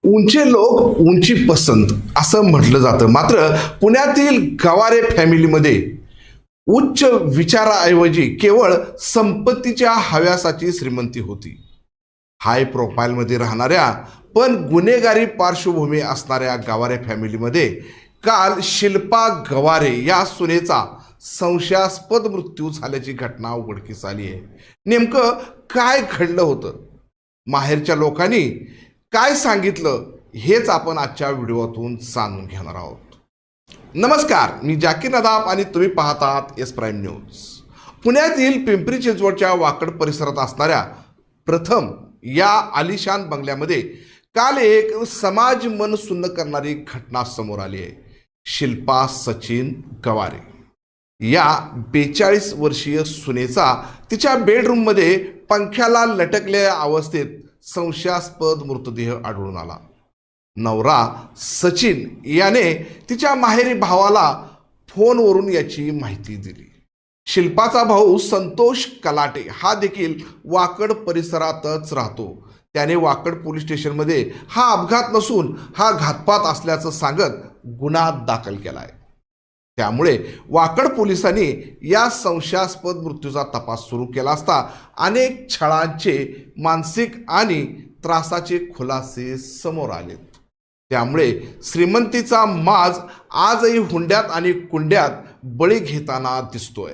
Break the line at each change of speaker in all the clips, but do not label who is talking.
उंचे लोक उंची पसंत असं म्हटलं जातं. मात्र पुण्यातील गवारे फॅमिलीमध्ये उच्च विचाराऐवजी केवळ संपत्तीच्या हव्यासाची श्रीमंती होती. हाय प्रोफाईलमध्ये राहणाऱ्या पण गुन्हेगारी पार्श्वभूमी असणाऱ्या गवारे फॅमिलीमध्ये काल शिल्पा गवारे या सुनेचा संशयास्पद मृत्यू झाल्याची घटना उघडकीस आली आहे. नेमकं काय घडलं होतं, माहेरच्या लोकांनी काय सांगितलं, हेच आपण आजच्या व्हिडिओतून जाणून घेणार आहोत. नमस्कार, मी जाकीर नदाफ आणि तुम्ही पाहतात एस प्राईम न्यूज. पुण्यातील पिंपरी चिंचवडच्या वाकड परिसरात असणाऱ्या प्रथम या आलिशान बंगल्यामध्ये काल एक समाज मन सुन्न करणारी घटना समोर आली आहे. शिल्पा सचिन गवारे या 42 वर्षीय सुनेचा तिच्या बेडरूममध्ये पंख्याला लटकलेल्या अवस्थेत संशयास्पद मृतदेह आढळून आला. नवरा सचिन याने तिच्या माहेरी भावाला फोनवरून याची माहिती दिली. शिल्पाचा भाऊ संतोष कलाटे हा देखील वाकड परिसरातच राहतो. त्याने वाकड पोलीस स्टेशनमध्ये हा अपघात नसून हा घातपात असल्याचं सांगत गुन्हा दाखल केलाय. त्यामुळे वाकड पोलिसांनी या संशयास्पद मृत्यूचा तपास सुरू केला असता अनेक छळांचे मानसिक आणि त्रासाचे खुलासे समोर आले. त्यामुळे श्रीमंतीचा माज आजही हुंड्यात आणि कुंड्यात बळी घेताना दिसतोय.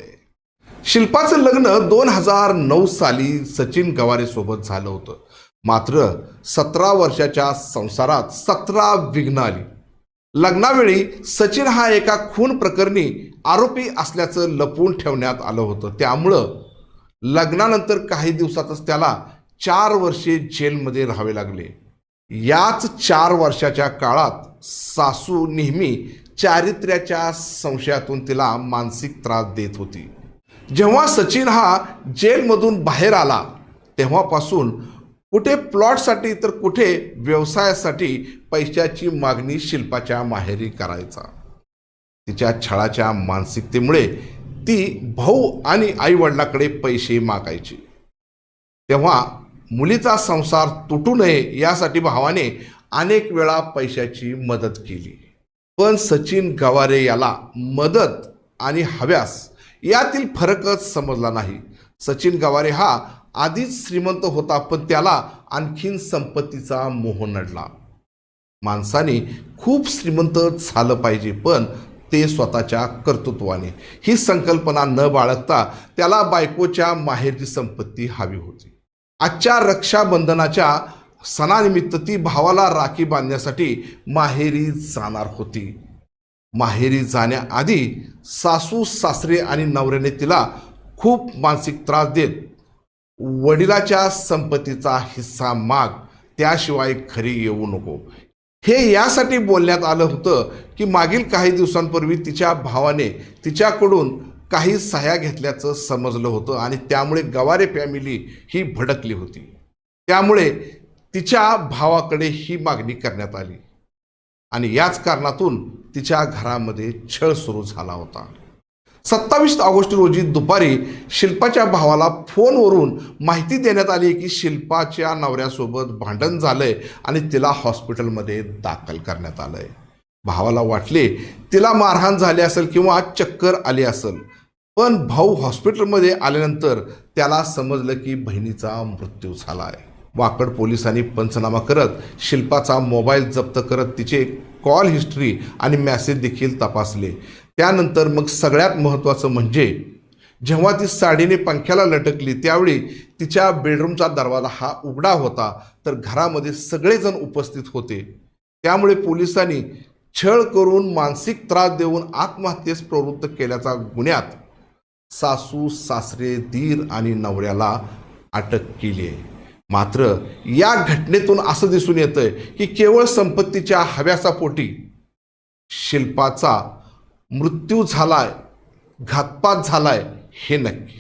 शिल्पाचं लग्न 2009 साली सचिन गवारे सोबत झालं होतं. मात्र 17 वर्षाच्या संसारात 17 विघ्न आली. लग्नावेळी सचिन हा एका खून प्रकरणी आरोपी असल्याचं लपवून ठेवण्यात आलं होतं. त्यामुळं लग्नानंतर काही दिवसातच त्याला 4 वर्षे जेलमध्ये राहावे लागले. याच 4 वर्षाच्या काळात सासू नेहमी चारित्र्याच्या संशयातून तिला मानसिक त्रास देत होती. जेव्हा सचिन हा जेलमधून बाहेर आला तेव्हापासून कुठे प्लॉटसाठी तर कुठे व्यवसायासाठी पैशाची मागणी शिल्पाच्या माहेरी करायचा. तिच्या छळाच्या मानसिकतेमुळे ती भाऊ आणि आई वडिलांकडे पैसे मागायची. तेव्हा मुलीचा संसार तुटू नये यासाठी भावाने अनेक वेळा पैशाची मदत केली. पण सचिन गवारे याला मदत आणि हव्यास यातील फरकच समजला नाही. सचिन गवारे हा आधीच श्रीमंत होता, पण त्याला आणखीन संपत्तीचा मोह नडला. माणसाने खूप श्रीमंत झालं पाहिजे, पण ते स्वतःच्या कर्तृत्वाने. ही संकल्पना न बाळगता त्याला बायकोच्या माहेरची संपत्ती हवी होती. आजच्या रक्षाबंधनाच्या सणानिमित्त ती भावाला राखी बांधण्यासाठी माहेरी जाणार होती. माहेरी जाण्याआधी सासू सासरे आणि नवऱ्याने तिला खूप मानसिक त्रास देत वडिलाच्या संपत्तीचा हिस्सा माग, त्याशिवाय घरी येऊ नको, हे यासाठी बोलण्यात आलं होतं की मागील काही दिवसांपूर्वी तिच्या भावाने तिच्याकडून काही सह्या घेतल्याचं समजलं होतं आणि त्यामुळे गवारे फॅमिली ही भडकली होती. त्यामुळे तिच्या भावाकडे ही मागणी करण्यात आली आणि याच कारणातून तिच्या घरामध्ये छळ सुरू झाला होता. 27 ऑगस्ट रोजी दुपारी शिल्पाच्या भावाला फोनवरून माहिती देण्यात आली की शिल्पाच्या नवऱ्यासोबत भांडण झालंय आणि तिला हॉस्पिटलमध्ये दाखल करण्यात आलंय. भावाला वाटले तिला मारहाण झाली असेल किंवा चक्कर आली असेल, पण भाऊ हॉस्पिटलमध्ये आल्यानंतर त्याला समजलं की बहिणीचा मृत्यू झालाय. वाकड पोलिसांनी पंचनामा करत शिल्पाचा मोबाईल जप्त करत तिचे कॉल हिस्ट्री आणि मेसेज देखील तपासले. त्यानंतर मग सगळ्यात महत्त्वाचं म्हणजे जेव्हा ती साडीने पंख्याला लटकली त्यावेळी तिच्या बेडरूमचा दरवाजा हा उघडा होता, तर घरामध्ये सगळेजण उपस्थित होते. त्यामुळे पोलिसांनी छळ करून मानसिक त्रास देऊन आत्महत्येस प्रवृत्त केल्याचा गुन्ह्यात सासू सासरे दीर आणि नवऱ्याला अटक केली आहे. मात्र या घटनेतून असं दिसून येतंय की केवळ संपत्तीच्या हव्यासापोटी शिल्पाचा मृत्यू झालाय, घातपात झालाय हे नक्की.